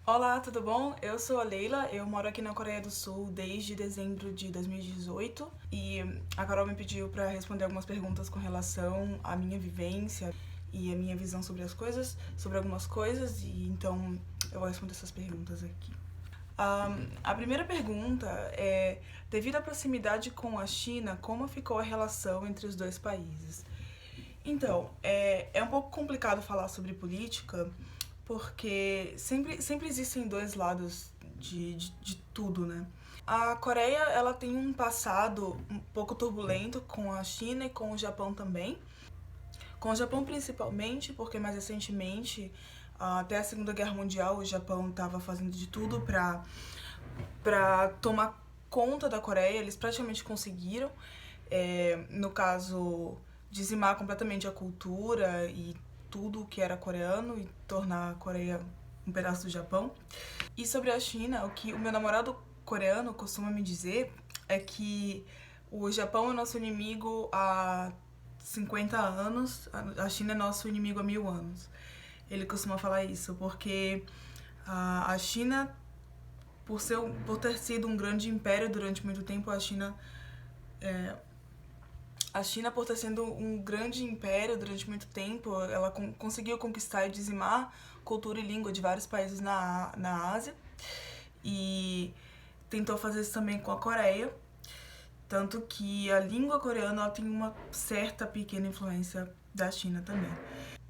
Olá, tudo bom? Eu sou a Leila, eu moro aqui na Coreia do Sul desde dezembro de 2018 e a Carol me pediu para responder algumas perguntas com relação à minha vivência e a minha visão sobre as coisas, sobre algumas coisas, e então eu vou responder essas perguntas aqui. A primeira pergunta é: devido à proximidade com a China, como ficou a relação entre os dois países? Então, é um pouco complicado falar sobre política, porque sempre existem dois lados de tudo, né? A Coreia, ela tem um passado um pouco turbulento com a China e com o Japão também. Com o Japão principalmente, porque mais recentemente, até a Segunda Guerra Mundial, o Japão estava fazendo de tudo para tomar conta da Coreia. Eles praticamente conseguiram, no caso, dizimar completamente a cultura e tudo que era coreano e tornar a Coreia um pedaço do Japão. E sobre a China, o que o meu namorado coreano costuma me dizer é que o Japão é nosso inimigo há 50 anos, a China é nosso inimigo há 1000 anos. Ele costuma falar isso porque a China, por ter sido um grande império durante muito tempo, a China, por ter sido um grande império durante muito tempo, ela conseguiu conquistar e dizimar cultura e língua de vários países na Ásia. E tentou fazer isso também com a Coreia. Tanto que a língua coreana ela tem uma certa pequena influência da China também.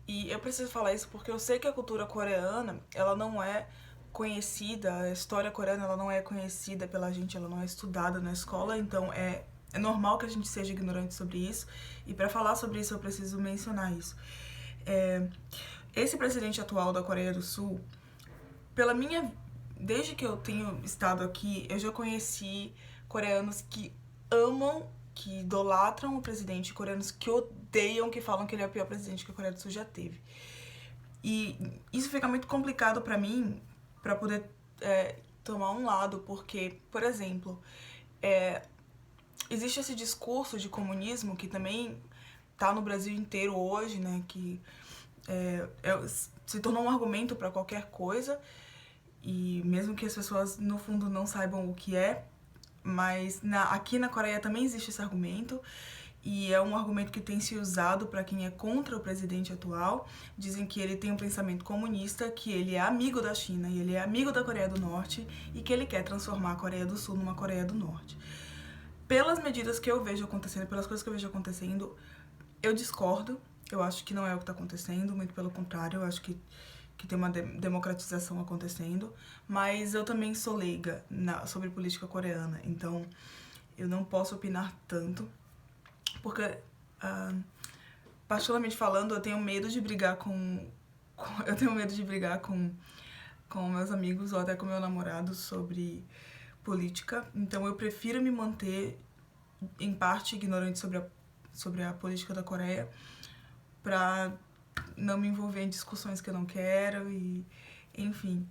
E eu preciso falar isso porque eu sei que a cultura coreana, ela não é conhecida, a história coreana ela não é conhecida pela gente, ela não é estudada na escola, então é normal que a gente seja ignorante sobre isso. E para falar sobre isso eu preciso mencionar isso. Esse presidente atual da Coreia do Sul, pela minha desde que eu tenho estado aqui, eu já conheci coreanos que amam, que idolatram o presidente, coreanos que odeiam, que falam que ele é o pior presidente que a Coreia do Sul já teve. E isso fica muito complicado pra mim, pra poder tomar um lado, porque, por exemplo, existe esse discurso de comunismo que também tá no Brasil inteiro hoje, né, que se tornou um argumento pra qualquer coisa, e mesmo que as pessoas no fundo não saibam o que é, mas aqui na Coreia também existe esse argumento, e é um argumento que tem se usado para quem é contra o presidente atual. Dizem que ele tem um pensamento comunista, que ele é amigo da China e ele é amigo da Coreia do Norte e que ele quer transformar a Coreia do Sul numa Coreia do Norte. Pelas medidas que eu vejo acontecendo, pelas coisas que eu vejo acontecendo, eu discordo. Eu acho que não é o que está acontecendo, muito pelo contrário, eu acho que tem uma democratização acontecendo, mas eu também sou leiga sobre política coreana, então eu não posso opinar tanto, porque, particularmente falando, eu tenho medo de brigar eu tenho medo de brigar com meus amigos ou até com meu namorado sobre política, então eu prefiro me manter em parte ignorante sobre a política da Coreia pra não me envolver em discussões que eu não quero e enfim.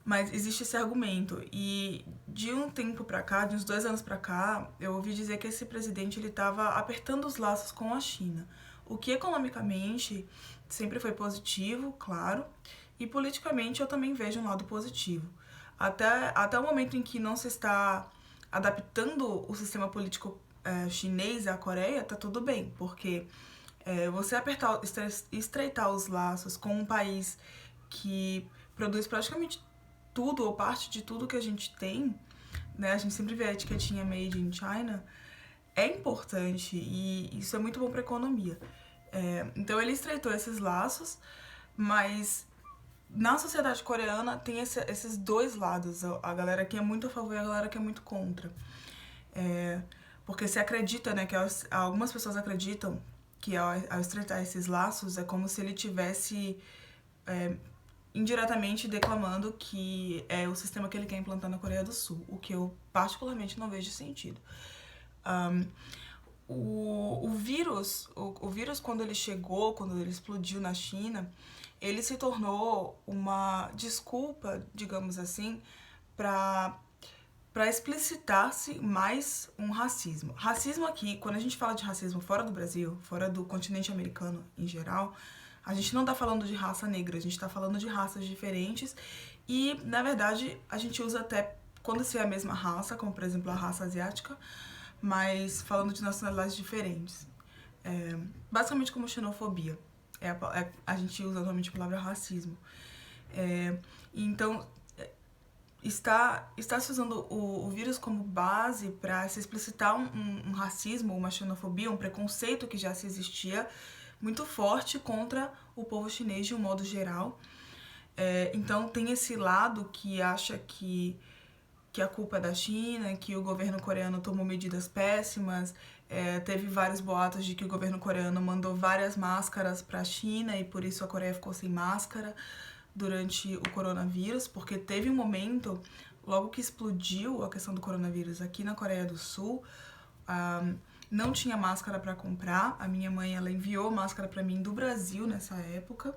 Mas existe esse argumento, e de um tempo pra cá, de uns 2 anos pra cá, eu ouvi dizer que esse presidente ele tava apertando os laços com a China, o que economicamente sempre foi positivo, claro, e politicamente eu também vejo um lado positivo. Até o momento em que não se está adaptando o sistema político chinês à Coreia, tá tudo bem, porque você estreitar os laços com um país que produz praticamente tudo ou parte de tudo que a gente tem, né? A gente sempre vê a etiquetinha Made in China, é importante e isso é muito bom para a economia. Então ele estreitou esses laços, mas na sociedade coreana tem esses dois lados, a galera que é muito a favor e a galera que é muito contra. Porque se acredita, né, que algumas pessoas acreditam que ao estreitar esses laços é como se ele tivesse indiretamente declamando que é o sistema que ele quer implantar na Coreia do Sul, o que eu particularmente não vejo sentido. O vírus, quando ele chegou, quando ele explodiu na China, ele se tornou uma desculpa, digamos assim, para explicitar-se mais um racismo. Racismo aqui, quando a gente fala de racismo fora do Brasil, fora do continente americano em geral, A gente não tá falando de raça negra, a gente tá falando de raças diferentes e, na verdade, a gente usa até quando se é a mesma raça, como por exemplo a raça asiática, mas falando de nacionalidades diferentes. Basicamente como xenofobia. A gente usa normalmente a palavra racismo. Então, está se usando o vírus como base para se explicitar um racismo, uma xenofobia, um preconceito que já se existia muito forte contra o povo chinês de um modo geral. Então tem esse lado que acha que a culpa é da China, que o governo coreano tomou medidas péssimas, teve vários boatos de que o governo coreano mandou várias máscaras para a China e por isso a Coreia ficou sem máscara durante o coronavírus, porque teve um momento, logo que explodiu a questão do coronavírus aqui na Coreia do Sul, não tinha máscara para comprar. A minha mãe, ela enviou máscara para mim do Brasil nessa época.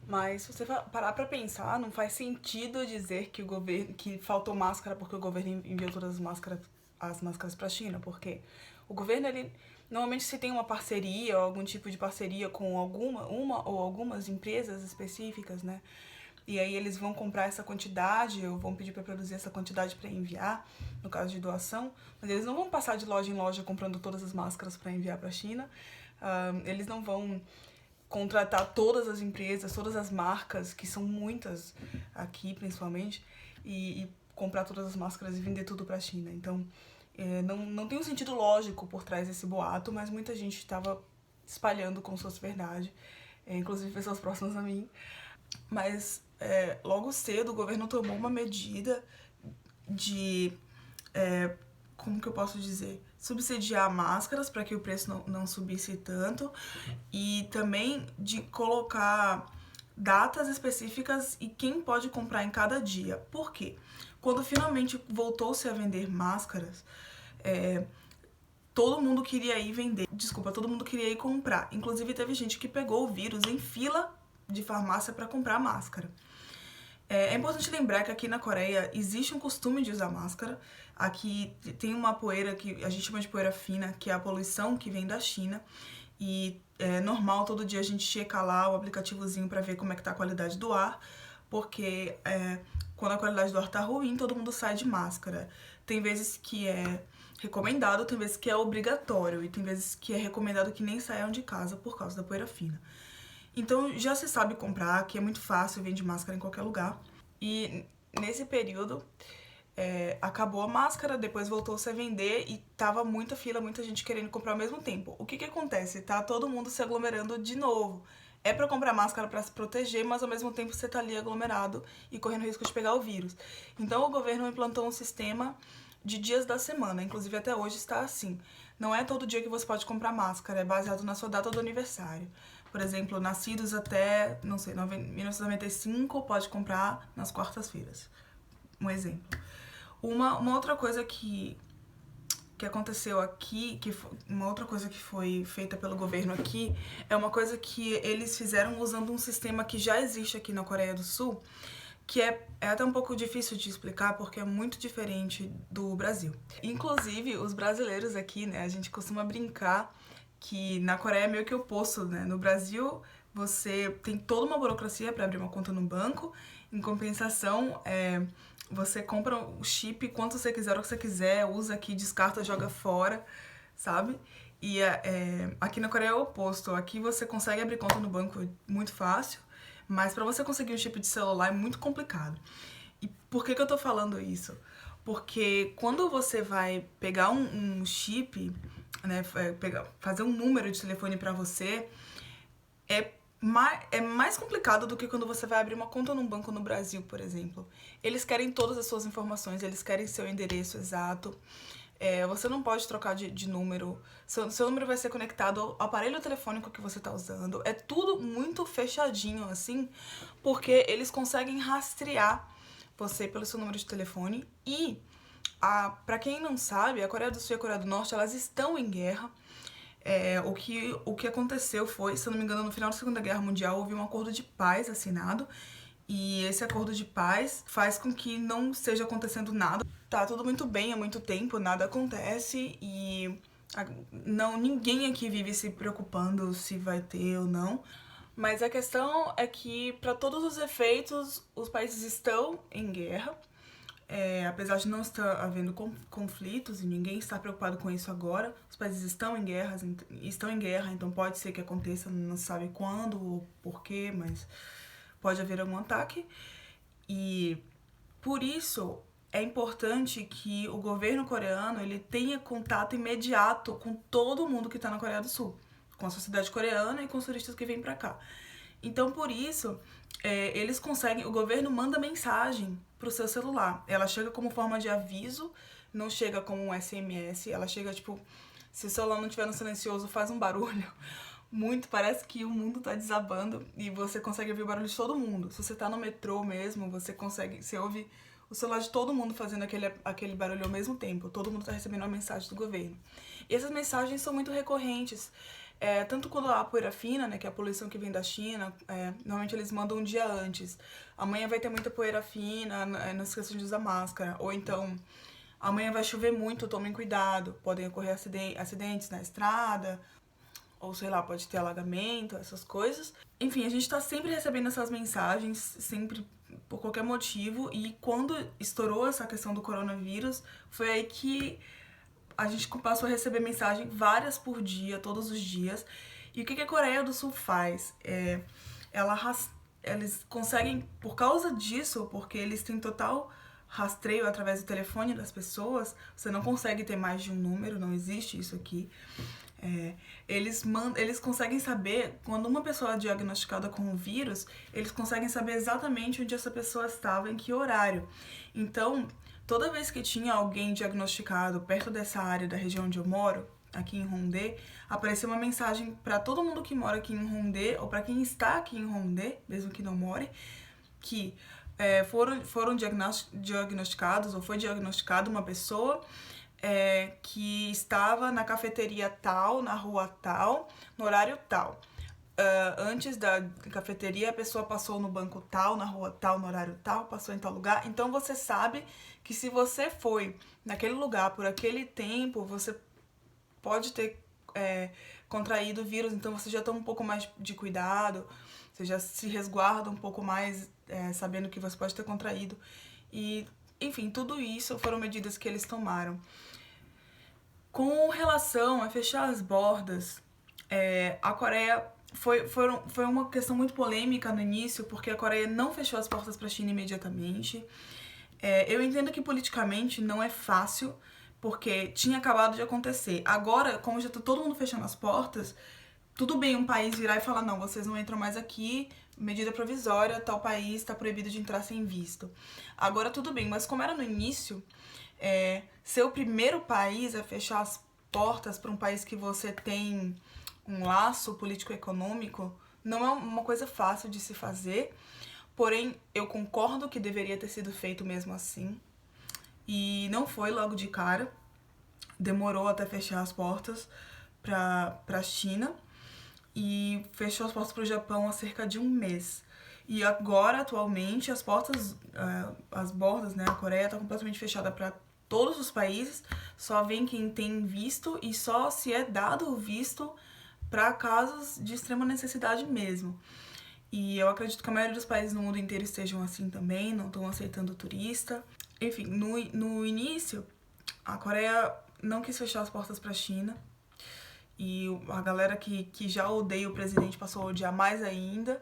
Mas se você parar pra pensar, não faz sentido dizer que o governo que faltou máscara porque o governo enviou todas as máscaras pra China, porque o governo, ele normalmente se tem uma parceria ou algum tipo de parceria com uma ou algumas empresas específicas, né? E aí eles vão comprar essa quantidade, ou vão pedir para produzir essa quantidade para enviar, no caso de doação, mas eles não vão passar de loja em loja comprando todas as máscaras para enviar para a China. Eles não vão contratar todas as empresas, todas as marcas, que são muitas aqui principalmente, e comprar todas as máscaras e vender tudo para a China. Então, não tem um sentido lógico por trás desse boato, mas muita gente estava espalhando como se fosse verdade, inclusive pessoas próximas a mim. Mas logo cedo o governo tomou uma medida de, como que eu posso dizer, subsidiar máscaras para que o preço não subisse tanto e também de colocar datas específicas e quem pode comprar em cada dia. Por quê? Quando finalmente voltou-se a vender máscaras, todo mundo queria ir vender. Desculpa, todo mundo queria ir comprar. Inclusive teve gente que pegou o vírus em fila de farmácia para comprar máscara. É importante lembrar que aqui na Coreia existe um costume de usar máscara. Aqui tem uma poeira que a gente chama de poeira fina, que é a poluição que vem da China. E é normal todo dia a gente checar lá o aplicativozinho para ver como é que tá a qualidade do ar, porque quando a qualidade do ar tá ruim, todo mundo sai de máscara. Tem vezes que é recomendado, tem vezes que é obrigatório, e tem vezes que é recomendado que nem saiam de casa por causa da poeira fina. Então já se sabe comprar, que é muito fácil, vende máscara em qualquer lugar. E nesse período acabou a máscara, depois voltou-se a vender e tava muita fila, muita gente querendo comprar ao mesmo tempo. O que acontece? Tá todo mundo se aglomerando de novo. É pra comprar máscara pra se proteger, mas ao mesmo tempo você tá ali aglomerado e correndo risco de pegar o vírus. Então o governo implantou um sistema de dias da semana, inclusive até hoje está assim. Não é todo dia que você pode comprar máscara, é baseado na sua data do aniversário. Por exemplo, nascidos até, não sei, 1995, pode comprar nas quartas-feiras. Um exemplo. Uma outra coisa que aconteceu aqui, uma outra coisa que foi feita pelo governo aqui, é uma coisa que eles fizeram usando um sistema que já existe aqui na Coreia do Sul, que é até um pouco difícil de explicar porque é muito diferente do Brasil. Inclusive, os brasileiros aqui, né, a gente costuma brincar que na Coreia é meio que o oposto, né? No Brasil, você tem toda uma burocracia para abrir uma conta no banco, em compensação, você compra o chip quanto você quiser, o que você quiser, usa aqui, descarta, joga fora, sabe? E aqui na Coreia é o oposto. Aqui você consegue abrir conta no banco muito fácil, mas para você conseguir um chip de celular é muito complicado. E por que eu tô falando isso? Porque quando você vai pegar um chip, né, fazer um número de telefone para você, é mais complicado do que quando você vai abrir uma conta num banco no Brasil, por exemplo. Eles querem todas as suas informações, eles querem seu endereço exato. Você não pode trocar de número. Seu número vai ser conectado ao aparelho telefônico que você tá usando. É tudo muito fechadinho, assim, porque eles conseguem rastrear você pelo seu número de telefone. E, pra quem não sabe, a Coreia do Sul e a Coreia do Norte, elas estão em guerra. O que aconteceu foi, se eu não me engano, no final da Segunda Guerra Mundial, houve um acordo de paz assinado. E esse acordo de paz faz com que não esteja acontecendo nada. Tá tudo muito bem há muito tempo, nada acontece e ninguém aqui vive se preocupando se vai ter ou não. Mas a questão é que, para todos os efeitos, os países estão em guerra. Apesar de não estar havendo conflitos e ninguém está preocupado com isso agora, os países estão em guerra, então pode ser que aconteça, não se sabe quando ou porquê, mas pode haver algum ataque. E por isso é importante que o governo coreano ele tenha contato imediato com todo mundo que está na Coreia do Sul, com a sociedade coreana e com os turistas que vêm para cá. Então, por isso, eles conseguem, o governo manda mensagem pro seu celular. Ela chega como forma de aviso, não chega como um SMS, ela chega tipo, se o celular não estiver no silencioso, faz um barulho. Muito, parece que o mundo tá desabando e você consegue ouvir o barulho de todo mundo. Se você tá no metrô mesmo, você ouve o celular de todo mundo fazendo aquele barulho ao mesmo tempo. Todo mundo tá recebendo uma mensagem do governo. E essas mensagens são muito recorrentes. Tanto quando há poeira fina, né, que é a poluição que vem da China, normalmente eles mandam um dia antes. Amanhã vai ter muita poeira fina, não esqueçam de usar máscara. Ou então, amanhã vai chover muito, tomem cuidado. Podem ocorrer acidentes na estrada, ou sei lá, pode ter alagamento, essas coisas. Enfim, a gente tá sempre recebendo essas mensagens, sempre por qualquer motivo. E quando estourou essa questão do coronavírus, foi aí que a gente passou a receber mensagem várias por dia, todos os dias. E o que a Coreia do Sul faz? Eles conseguem, por causa disso, porque eles têm total rastreio através do telefone das pessoas, você não consegue ter mais de um número, não existe isso aqui. Eles conseguem saber, quando uma pessoa é diagnosticada com o vírus, eles conseguem saber exatamente onde essa pessoa estava, em que horário. Então, toda vez que tinha alguém diagnosticado perto dessa área da região onde eu moro, aqui em Hongdae, apareceu uma mensagem para todo mundo que mora aqui em Hongdae, ou para quem está aqui em Hongdae, mesmo que não more, que foram diagnosticados, ou foi diagnosticada uma pessoa que estava na cafeteria tal, na rua tal, no horário tal. Antes da cafeteria, a pessoa passou no banco tal, na rua tal, no horário tal, passou em tal lugar. Então você sabe que se você foi naquele lugar por aquele tempo, você pode ter contraído o vírus, então você já toma um pouco mais de cuidado, você já se resguarda um pouco mais, sabendo que você pode ter contraído. E, enfim, tudo isso foram medidas que eles tomaram. Com relação a fechar as bordas, a Coreia foi uma questão muito polêmica no início, porque a Coreia não fechou as portas para a China imediatamente. Eu entendo que politicamente não é fácil, porque tinha acabado de acontecer. Agora, como já tá todo mundo fechando as portas, tudo bem um país virar e falar, não, vocês não entram mais aqui, medida provisória, tal país está proibido de entrar sem visto. Agora tudo bem, mas como era no início, ser o primeiro país a fechar as portas para um país que você tem um laço político-econômico não é uma coisa fácil de se fazer, porém eu concordo que deveria ter sido feito mesmo assim. E não foi logo de cara, demorou até fechar as portas para a China e fechou as portas para o Japão há cerca de um mês. E agora, atualmente, as bordas, né, a Coreia está completamente fechada para todos os países, só vem quem tem visto e só se é dado o visto para casos de extrema necessidade mesmo. E eu acredito que a maioria dos países no mundo inteiro estejam assim também, não estão aceitando turista. Enfim, no início, a Coreia não quis fechar as portas para a China. E a galera que já odeia o presidente passou a odiar mais ainda.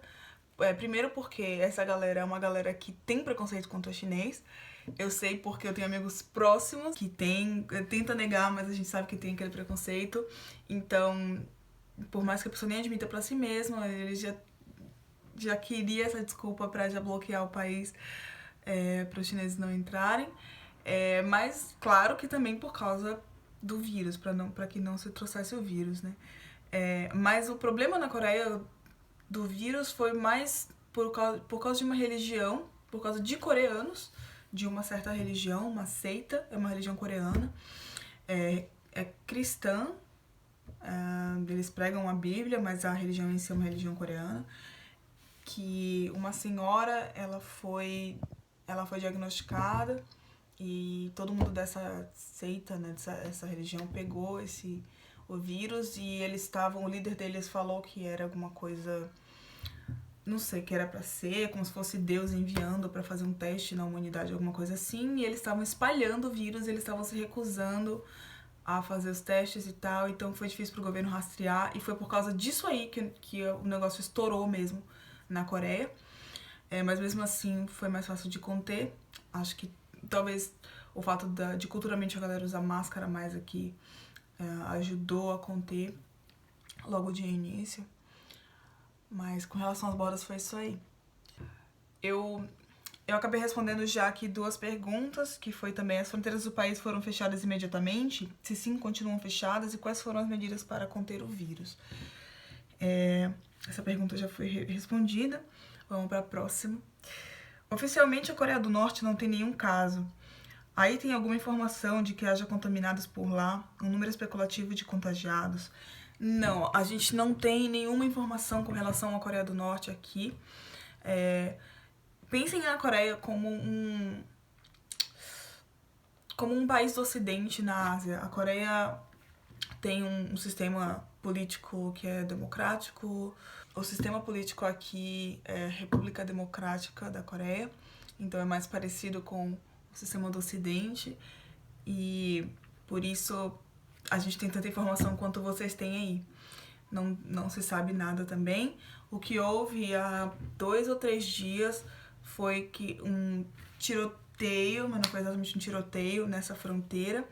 Primeiro porque essa galera é uma galera que tem preconceito contra o chinês. Eu sei porque eu tenho amigos próximos que tenta negar, mas a gente sabe que tem aquele preconceito. Então, por mais que a pessoa nem admita pra si mesma, ele já queria essa desculpa pra já bloquear o país, para os chineses não entrarem. Mas claro que também por causa do vírus, para que não se trouxesse o vírus, né? Mas o problema na Coreia do vírus foi mais por causa de uma religião, por causa de coreanos, de uma certa religião, uma seita, é uma religião coreana, é cristã, eles pregam a Bíblia, mas a religião em si é uma religião coreana, que uma senhora, ela foi diagnosticada e todo mundo dessa seita, né, dessa religião pegou o vírus e o líder deles falou que era alguma coisa não sei, que era pra ser, como se fosse Deus enviando pra fazer um teste na humanidade, alguma coisa assim, e eles estavam espalhando o vírus, eles estavam se recusando a fazer os testes e tal, então foi difícil pro governo rastrear, e foi por causa disso aí que o negócio estourou mesmo na Coreia. Mas mesmo assim foi mais fácil de conter. Acho que talvez o fato de culturalmente a galera usar máscara mais aqui ajudou a conter logo de início. Mas com relação às bordas foi isso aí. Eu acabei respondendo já aqui 2 perguntas, que foi também: as fronteiras do país foram fechadas imediatamente? Se sim, continuam fechadas? E quais foram as medidas para conter o vírus? Essa pergunta já foi respondida. Vamos para a próxima. Oficialmente, a Coreia do Norte não tem nenhum caso. Aí tem alguma informação de que haja contaminados por lá? Um número especulativo de contagiados? Não, a gente não tem nenhuma informação com relação à Coreia do Norte aqui. Pensem na Coreia como um país do Ocidente na Ásia. A Coreia tem um sistema político que é democrático. O sistema político aqui é a República Democrática da Coreia, então é mais parecido com o sistema do Ocidente, e por isso a gente tem tanta informação quanto vocês têm aí. Não se sabe nada também. O que houve há 2 ou 3 dias foi que um tiroteio, mas não foi exatamente um tiroteio, nessa fronteira,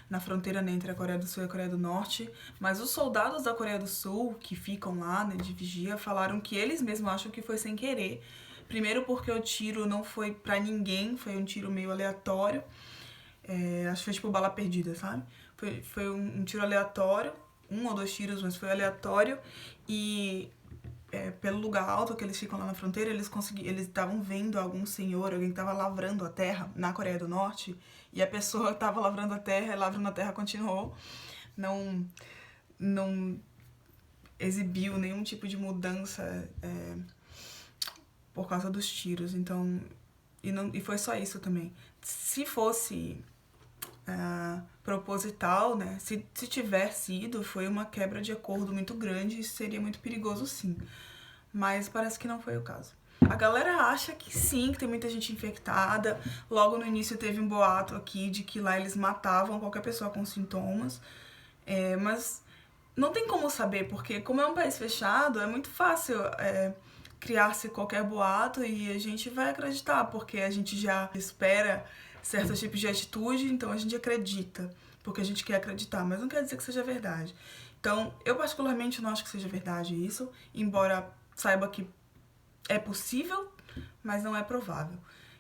na fronteira, né, entre a Coreia do Sul e a Coreia do Norte, mas os soldados da Coreia do Sul, que ficam lá, né, de vigia, falaram que eles mesmos acham que foi sem querer. Primeiro porque o tiro não foi pra ninguém, foi um tiro meio aleatório, acho que foi tipo bala perdida, sabe? Foi um tiro aleatório, 1 ou 2 tiros, mas foi aleatório, e pelo lugar alto que eles ficam lá na fronteira, eles estavam vendo algum senhor, alguém que estava lavrando a terra na Coreia do Norte, e a pessoa estava lavrando a terra, e lavrando a terra continuou. Não exibiu nenhum tipo de mudança por causa dos tiros. Então, e foi só isso também. Se fosse proposital, né? Se tiver sido, foi uma quebra de acordo muito grande, e seria muito perigoso, sim. Mas parece que não foi o caso. A galera acha que sim, que tem muita gente infectada. Logo no início teve um boato aqui de que lá eles matavam qualquer pessoa com sintomas. Mas não tem como saber, porque como é um país fechado, é muito fácil criar-se qualquer boato e a gente vai acreditar, porque a gente já espera certos tipos de atitude, então a gente acredita, porque a gente quer acreditar, mas não quer dizer que seja verdade. Então, eu particularmente não acho que seja verdade isso, embora saiba que é possível, mas não é provável.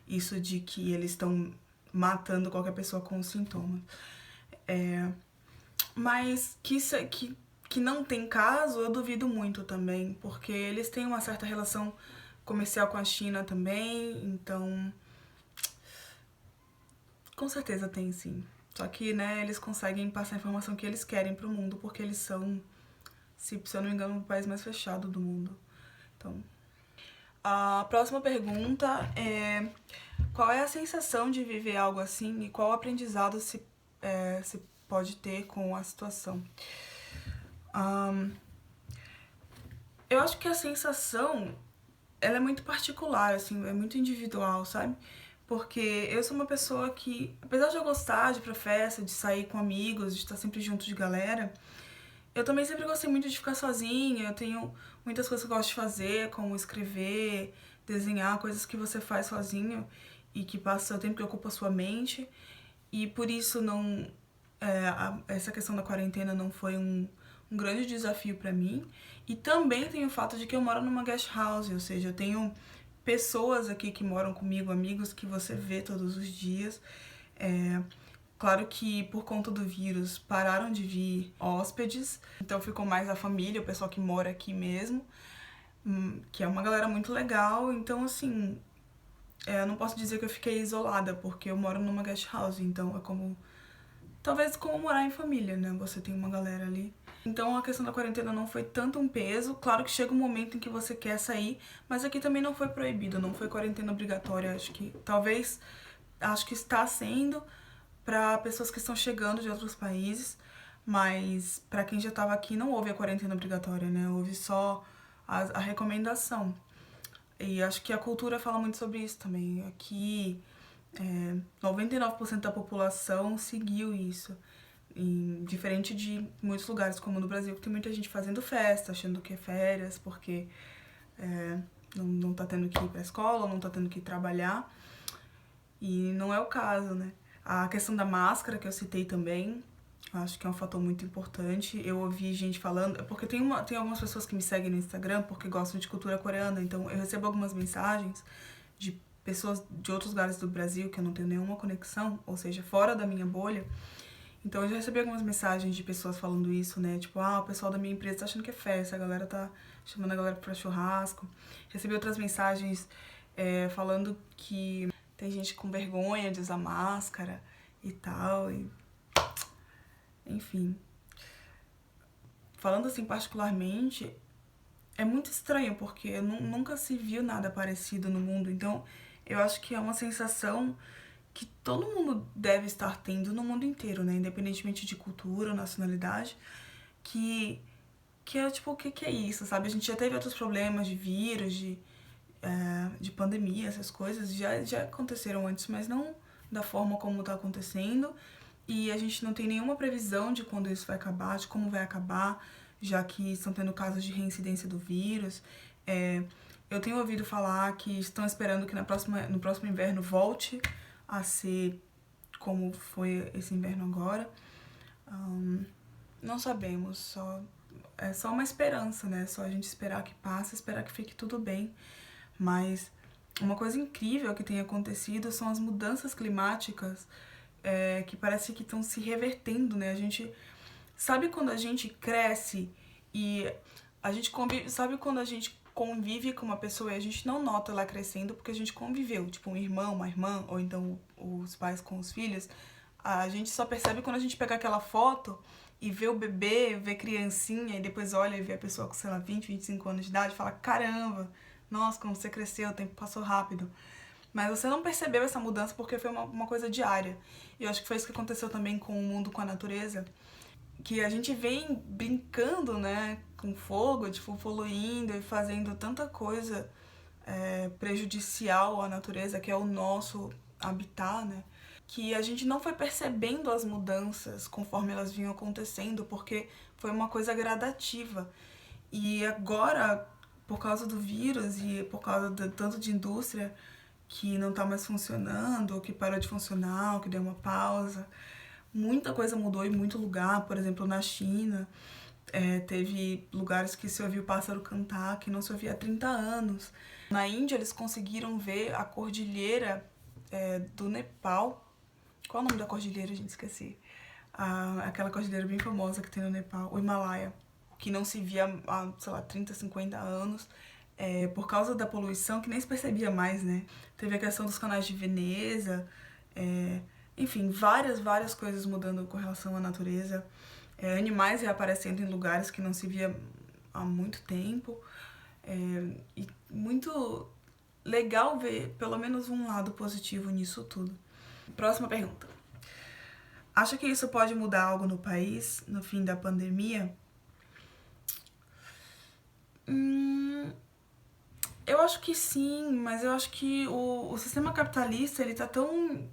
Isso de que eles estão matando qualquer pessoa com sintomas. Mas que não tem caso, eu duvido muito também, porque eles têm uma certa relação comercial com a China também, então com certeza tem, sim. Só que, né, eles conseguem passar a informação que eles querem pro mundo, porque eles são, se eu não me engano, o país mais fechado do mundo. Então, a próxima pergunta é: qual é a sensação de viver algo assim e qual aprendizado se pode ter com a situação? Eu acho que a sensação, ela é muito particular, assim, é muito individual, sabe? Porque eu sou uma pessoa que, apesar de eu gostar de ir pra festa, de sair com amigos, de estar sempre junto de galera, eu também sempre gostei muito de ficar sozinha. Eu tenho muitas coisas que eu gosto de fazer, como escrever, desenhar, coisas que você faz sozinho e que passa o seu tempo, que ocupa a sua mente. E por isso essa questão da quarentena não foi um grande desafio pra mim. E também tem o fato de que eu moro numa guest house, ou seja, eu tenho pessoas aqui que moram comigo, amigos que você vê todos os dias. Claro que por conta do vírus pararam de vir hóspedes, então ficou mais a família, o pessoal que mora aqui mesmo, que é uma galera muito legal. Então, assim, eu não posso dizer que eu fiquei isolada, porque eu moro numa guest house, então é como... talvez como morar em família, né? Você tem uma galera ali. Então a questão da quarentena não foi tanto um peso. Claro que chega um momento em que você quer sair, mas aqui também não foi proibido, não foi quarentena obrigatória. Acho que está sendo para pessoas que estão chegando de outros países, mas para quem já estava aqui não houve a quarentena obrigatória, né? Houve só a recomendação. E acho que a cultura fala muito sobre isso também. Aqui, 99% da população seguiu isso. Diferente de muitos lugares, como no Brasil, que tem muita gente fazendo festa, achando que é férias, porque não tá tendo que ir pra escola, não tá tendo que ir trabalhar. E não é o caso, né? A questão da máscara, que eu citei também, acho que é um fator muito importante. Eu ouvi gente falando, porque tem algumas pessoas que me seguem no Instagram porque gostam de cultura coreana, então eu recebo algumas mensagens de pessoas de outros lugares do Brasil que eu não tenho nenhuma conexão, ou seja, fora da minha bolha. Então eu já recebi algumas mensagens de pessoas falando isso, né? Tipo, o pessoal da minha empresa tá achando que é festa, a galera tá chamando a galera pra churrasco. Recebi outras mensagens falando que tem gente com vergonha de usar máscara e tal, enfim. Falando assim particularmente, é muito estranho, porque nunca se viu nada parecido no mundo, então eu acho que é uma sensação que todo mundo deve estar tendo no mundo inteiro, né? Independentemente de cultura ou nacionalidade, que é tipo, o que é isso, sabe? A gente já teve outros problemas de vírus, de pandemia, essas coisas, já aconteceram antes, mas não da forma como tá acontecendo, e a gente não tem nenhuma previsão de quando isso vai acabar, de como vai acabar, já que estão tendo casos de reincidência do vírus. Eu tenho ouvido falar que estão esperando que no próximo inverno volte a ser como foi esse inverno agora. Não sabemos, é só uma esperança, né? Só a gente esperar que passe, esperar que fique tudo bem. Mas uma coisa incrível que tem acontecido são as mudanças climáticas que parece que estão se revertendo, né? A gente sabe quando a gente cresce e a gente convive, sabe quando a gente convive com uma pessoa e a gente não nota ela crescendo porque a gente conviveu, tipo um irmão, uma irmã, ou então os pais com os filhos. A gente só percebe quando a gente pega aquela foto e vê o bebê, vê criancinha, e depois olha e vê a pessoa com, sei lá, 20, 25 anos de idade e fala, caramba, nossa, como você cresceu, o tempo passou rápido. Mas você não percebeu essa mudança porque foi uma coisa diária. E eu acho que foi isso que aconteceu também com o mundo, com a natureza, que a gente vem brincando, né, com fogo, tipo, poluindo e fazendo tanta coisa prejudicial à natureza, que é o nosso habitat, né, que a gente não foi percebendo as mudanças conforme elas vinham acontecendo, porque foi uma coisa gradativa. E agora, por causa do vírus e por causa de tanto de indústria que não tá mais funcionando, ou que parou de funcionar, ou que deu uma pausa, muita coisa mudou em muito lugar. Por exemplo, na China, teve lugares que se ouvia o pássaro cantar que não se ouvia há 30 anos. Na Índia, eles conseguiram ver a cordilheira do Nepal. Qual é o nome da cordilheira, gente? Esqueci. Aquela cordilheira bem famosa que tem no Nepal, o Himalaia, que não se via há, sei lá, 30, 50 anos. Por causa da poluição, que nem se percebia mais, né? Teve a questão dos canais de Veneza, enfim, várias coisas mudando com relação à natureza. Animais reaparecendo em lugares que não se via há muito tempo. E muito legal ver pelo menos um lado positivo nisso tudo. Próxima pergunta. Acha que isso pode mudar algo no país no fim da pandemia? Eu acho que sim, mas eu acho que o sistema capitalista, ele tá tão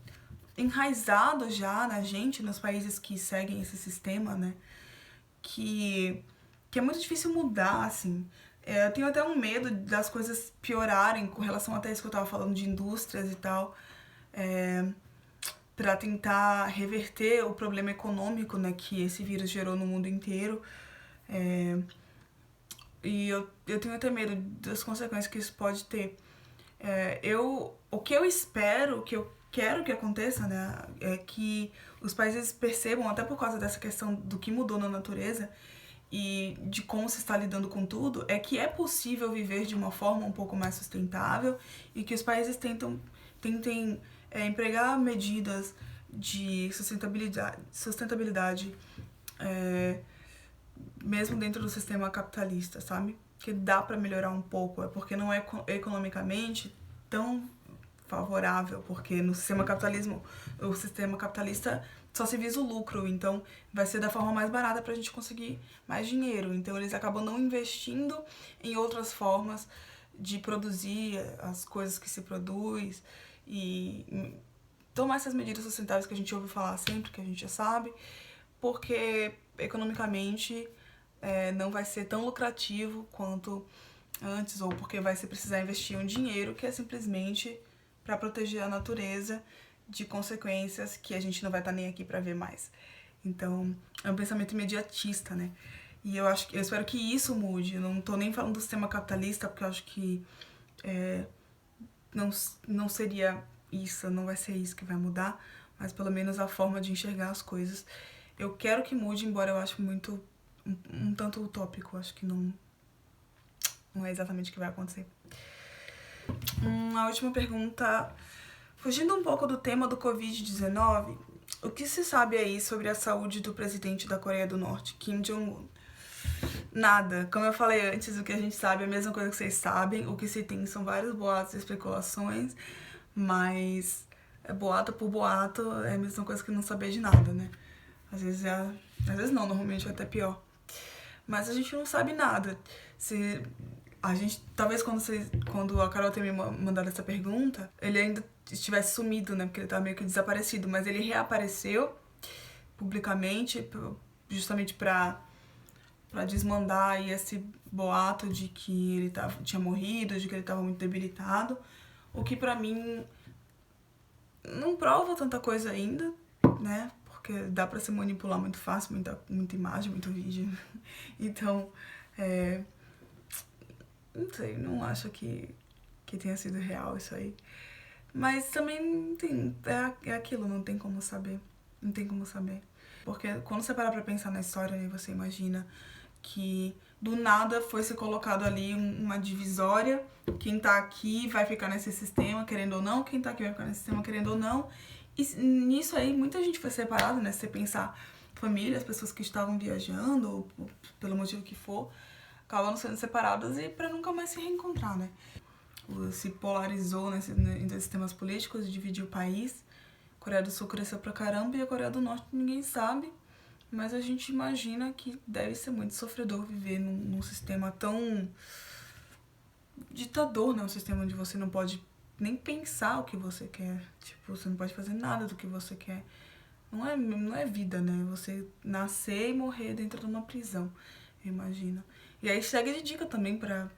enraizado já na gente, nos países que seguem esse sistema, né, que é muito difícil mudar, assim. Eu tenho até um medo das coisas piorarem com relação até isso que eu tava falando de indústrias e tal, pra tentar reverter o problema econômico, né, que esse vírus gerou no mundo inteiro. E eu tenho até medo das consequências que isso pode ter. O que eu espero, o que eu quero que aconteça, né, é que os países percebam, até por causa dessa questão do que mudou na natureza e de como se está lidando com tudo, é que é possível viver de uma forma um pouco mais sustentável e que os países tentem empregar medidas de sustentabilidade mesmo dentro do sistema capitalista, sabe? Que dá pra melhorar um pouco, porque não é economicamente tão favorável, porque no sistema capitalista só se visa o lucro, então vai ser da forma mais barata pra gente conseguir mais dinheiro. Então eles acabam não investindo em outras formas de produzir as coisas que se produz e tomar essas medidas sustentáveis que a gente ouve falar sempre, que a gente já sabe, porque economicamente não vai ser tão lucrativo quanto antes, ou porque vai se precisar investir um dinheiro que é simplesmente para proteger a natureza de consequências que a gente não vai estar nem aqui para ver mais. Então, é um pensamento imediatista, né? E eu espero que isso mude. Eu não tô nem falando do sistema capitalista, porque eu acho que não seria isso, não vai ser isso que vai mudar, mas pelo menos a forma de enxergar as coisas. Eu quero que mude, embora eu acho muito um tanto utópico. Acho que não é exatamente o que vai acontecer. A última pergunta. Fugindo um pouco do tema do Covid-19, o que se sabe aí sobre a saúde do presidente da Coreia do Norte, Kim Jong-un? Nada. Como eu falei antes, o que a gente sabe é a mesma coisa que vocês sabem. O que se tem são vários boatos e especulações, mas boato por boato é a mesma coisa que não saber de nada, né? Às vezes não, normalmente é até pior. Mas a gente não sabe nada. Talvez quando a Carol tenha me mandado essa pergunta, ele ainda estivesse sumido, né? Porque ele tava meio que desaparecido. Mas ele reapareceu publicamente, justamente pra desmandar aí esse boato de que ele tinha morrido, de que ele tava muito debilitado. O que pra mim não prova tanta coisa ainda, né? Porque dá pra se manipular muito fácil, muita imagem, muito vídeo. Então, não sei, não acho que tenha sido real isso aí. Mas também é aquilo, não tem como saber. Não tem como saber. Porque quando você parar pra pensar na história, né, você imagina que do nada foi se colocado ali uma divisória. Quem tá aqui vai ficar nesse sistema, querendo ou não. Quem tá aqui vai ficar nesse sistema, querendo ou não. E nisso aí, muita gente foi separada, né? Se você pensar, famílias, pessoas que estavam viajando, ou pelo motivo que for, acabam sendo separadas e pra nunca mais se reencontrar, né? Se polarizou entre sistemas políticos, dividiu o país. A Coreia do Sul cresceu pra caramba e a Coreia do Norte ninguém sabe. Mas a gente imagina que deve ser muito sofredor viver num sistema tão ditador, né? Um sistema onde você não pode nem pensar o que você quer. Tipo, você não pode fazer nada do que você quer. Não é vida, né? Você nascer e morrer dentro de uma prisão, eu imagino. E aí segue de dica também pra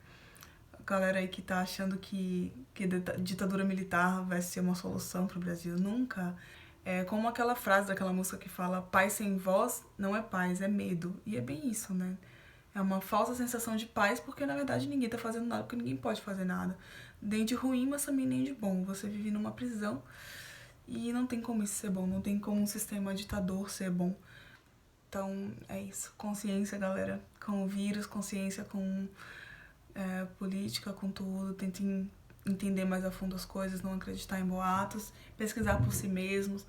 galera aí que tá achando que ditadura militar vai ser uma solução pro Brasil. Nunca. É como aquela frase daquela música que fala: paz sem voz não é paz, é medo. E é bem isso, né? É uma falsa sensação de paz porque, na verdade, ninguém tá fazendo nada, porque ninguém pode fazer nada. Nem de ruim, mas também nem de bom. Você vive numa prisão e não tem como isso ser bom. Não tem como um sistema ditador ser bom. Então, é isso. Consciência, galera, com o vírus, consciência com política, com tudo. Tentem entender mais a fundo as coisas, não acreditar em boatos, pesquisar por si mesmos,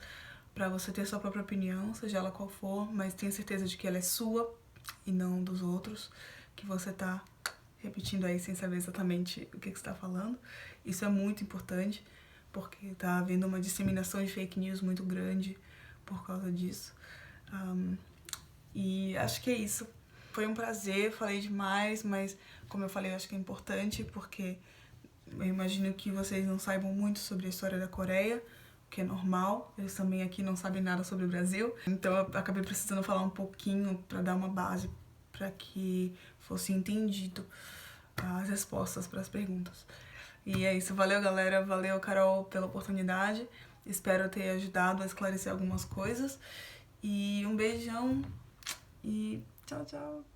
pra você ter sua própria opinião, seja ela qual for, mas tenha certeza de que ela é sua e não dos outros, que você tá repetindo aí sem saber exatamente o que você tá falando. Isso é muito importante, porque tá havendo uma disseminação de fake news muito grande por causa disso. E acho que é isso. Foi um prazer, falei demais, mas como eu falei, acho que é importante, porque eu imagino que vocês não saibam muito sobre a história da Coreia, o que é normal. Eles também aqui não sabem nada sobre o Brasil. Então eu acabei precisando falar um pouquinho para dar uma base para que fosse entendido as respostas para as perguntas. E é isso. Valeu, galera. Valeu, Carol, pela oportunidade. Espero ter ajudado a esclarecer algumas coisas. E um beijão e tchau, tchau.